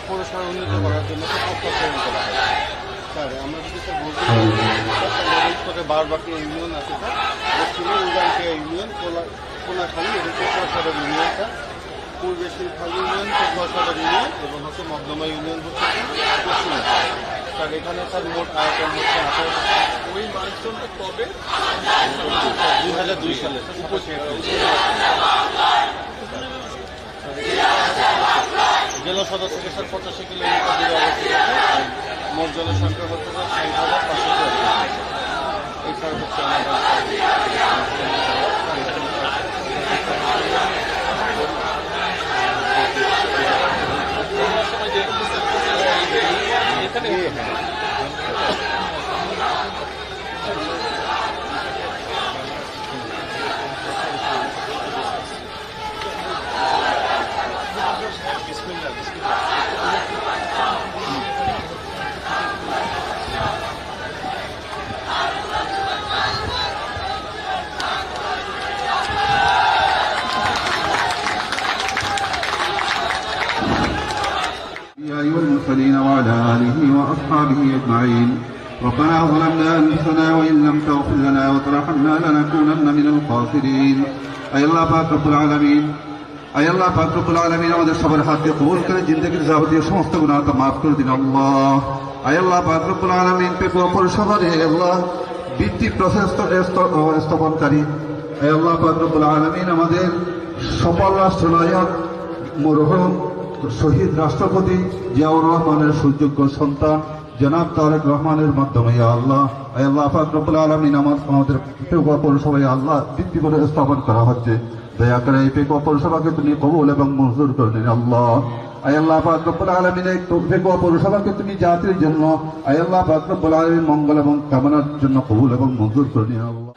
পৌরসভার উন্নত করার জন্য প্রস্তাব প্রেরণ করা হয়। স্যার আমরা যদি স্যার বলতে বারবাকি ইউনিয়ন আছে স্যার, দক্ষিণে উজানটিয়া ইউনিয়ন, কোনাখালী এবং পৌরসভার ইউনিয়ন স্যার, পূর্বে শিলখালী ইউনিয়ন, পৌরসভার ইউনিয়ন এবং হচ্ছে মধ্যমা ইউনিয়ন হচ্ছে পশ্চিমে স্যার। এখানে স্যার মোট আয়তন হচ্ছে 18। ওই মাইলস্টোনটা কবে? 2002 সালে জেলা সদর থেকে স্যার 85 কিলোমিটার দূরে অবস্থিত। মোট জনসংখ্যা হচ্ছে স্যার 60,500। এই স্যার হচ্ছে والمرسلين وعلى آله وأصحابه أجمعين. ربنا ظلمنا أنفسنا وإن لم تغفر لنا وترحمنا لنكونن من الخاسرين. أي الله পাক রব্বুল আলামিন, আয় আল্লাহ পাক রব্বুল আলামিন আমাদের সবার হাতকে কবুল করে জিন্দেগির যাবতীয় সমস্ত গুনাহকে মাফ করে দিন আল্লাহ। আয় আল্লাহ পাক রব্বুল আলামিন পৌরসভার আল্লাহ বৃত্তি প্রসেস স্থাপনকারী আয় আল্লাহ পাক রব্বুল আলামিন আমাদের সফল রাষ্ট্রনায়ক মরহুম শহীদ রাষ্ট্রপতি জিয়াউর রহমানের সুযোগ্য সন্তান জনাব তারেক রহমানের মাধ্যমে আল্লাহ আল্লাহ পাক রব্বুল আলামিন আমাদের পেকুয়া পৌরসভায় আল্লাহ বৃত্তি করে স্থাপন করা হচ্ছে। দয়া করে এই পেকুয়া পৌরসভাকে তুমি কবুল এবং মঞ্জুর করে নিন আল্লাহ। আল্লাহ পাক রব্বুল আলামিন এই পেকুয়া পৌরসভাকে তুমি জাতির জন্য আল্লাহ পাক রব্বুল আলামিন মঙ্গল এবং কামনার জন্য কবুল এবং মঞ্জুর করে নিন আল্লাহ।